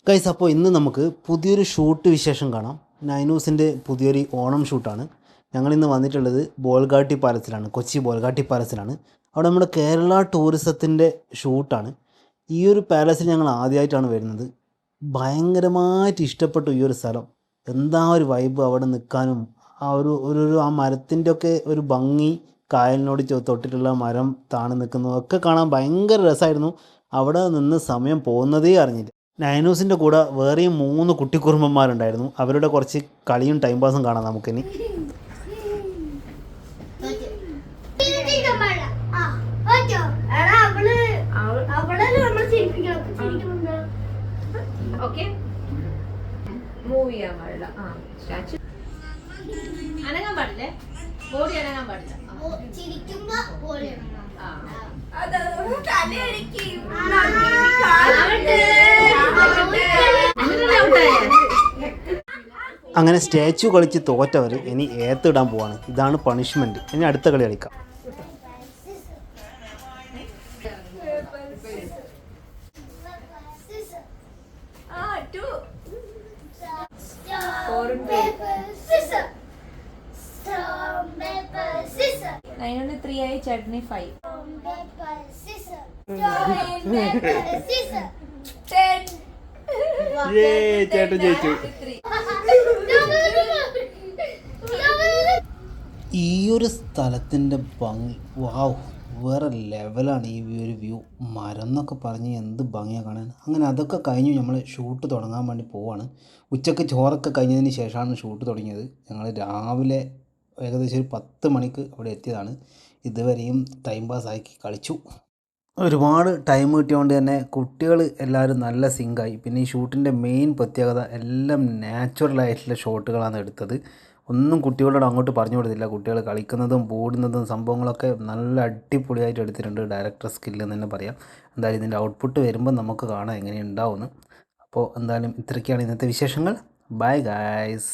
Guys, അപ്പോൾ ഇന്ന് നമുക്ക് പുതിയൊരു ഷൂട്ട് വിശേഷം കാണാം. നൈനൂസിൻ്റെ പുതിയൊരു ഓണം ഷൂട്ടാണ്. ഞങ്ങളിന്ന് വന്നിട്ടുള്ളത് ബോൾഗാട്ടി പാലസിലാണ്, കൊച്ചി ബോൾഗാട്ടി പാലസിലാണ്. അവിടെ നമ്മുടെ കേരള ടൂറിസത്തിൻ്റെ ഷൂട്ടാണ്. ഈ ഒരു പാലസിൽ ഞങ്ങൾ ആദ്യമായിട്ടാണ് വരുന്നത്. ഭയങ്കരമായിട്ട് ഇഷ്ടപ്പെട്ടു ഈ ഒരു സ്ഥലം. എന്താ ഒരു വൈബ് അവിടെ നിൽക്കാനും, ആ ആ മരത്തിൻ്റെ ഒക്കെ ഒരു ഭംഗി, കായലിനോട് തൊട്ടിട്ടുള്ള മരം താണു നിൽക്കുന്നതൊക്കെ കാണാൻ ഭയങ്കര രസമായിരുന്നു. അവിടെ നിന്ന് സമയം പോകുന്നതേ അറിഞ്ഞില്ല. നൈനൂസിൻ്റെ കൂടെ വേറെയും 3 കുട്ടിക്കുറുമ്പന്മാരുണ്ടായിരുന്നു. അവരുടെ കുറച്ച് കളിയും ടൈം പാസും കാണാം നമുക്കിനി. അനങ്ങാൻ പാടില്ലേ? ബോഡി അനങ്ങാൻ പാടില്ല. അങ്ങനെ സ്റ്റാച്ചു കളിച്ച് തോറ്റവർ ഇനി ഏത്തിടാൻ പോവാണ്. ഇതാണ് പണിഷ്മെൻറ്റ്. ഇനി അടുത്ത കളി കളിക്കാം. നൈനോന് 3 ആയി, ചട്നി 5. ചേട്ടൻ ജയിച്ചു. ഈ ഒരു സ്ഥലത്തിൻ്റെ ഭംഗി, വാവ്, വേറെ ലെവലാണ്. ഈ ഒരു വ്യൂ, മരം എന്നൊക്കെ പറഞ്ഞ് എന്ത് ഭംഗിയാണ് കാണാൻ. അങ്ങനെ അതൊക്കെ കഴിഞ്ഞു നമ്മൾ ഷൂട്ട് തുടങ്ങാൻ വേണ്ടി പോവാണ്. ഉച്ചയ്ക്ക് ചോറൊക്കെ കഴിഞ്ഞതിന് ശേഷമാണ് ഷൂട്ട് തുടങ്ങിയത്. ഞങ്ങൾ രാവിലെ ഏകദേശം ഒരു 10 മണിക്ക് അവിടെ എത്തിയതാണ്. ഇതുവരെയും ടൈം പാസ്സാക്കി കളിച്ചു. ഒരുപാട് ടൈം കിട്ടിയതുകൊണ്ട് തന്നെ കുട്ടികൾ എല്ലാവരും നല്ല സിങ്കായി. പിന്നെ ഈ ഷൂട്ടിൻ്റെ മെയിൻ പ്രത്യേകത എല്ലാം നാച്ചുറലായിട്ടുള്ള ഷോട്ടുകളാണ് എടുത്തത്. ഒന്നും കുട്ടികളോട് അങ്ങോട്ട് പറഞ്ഞു കൊടുത്തില്ല. കുട്ടികൾ കളിക്കുന്നതും കൂടുന്നതും സംഭവങ്ങളൊക്കെ നല്ല അടിപൊളിയായിട്ട് എടുത്തിട്ടുണ്ട്. ഡയറക്ടർ സ്കില്ല് എന്ന് തന്നെ പറയാം. എന്തായാലും ഇതിൻ്റെ ഔട്ട്പുട്ട് വരുമ്പോൾ നമുക്ക് കാണാം എങ്ങനെയുണ്ടാവുമെന്ന്. അപ്പോൾ എന്തായാലും ഇത്രയൊക്കെയാണ് ഇന്നത്തെ വിശേഷങ്ങൾ. Bye guys.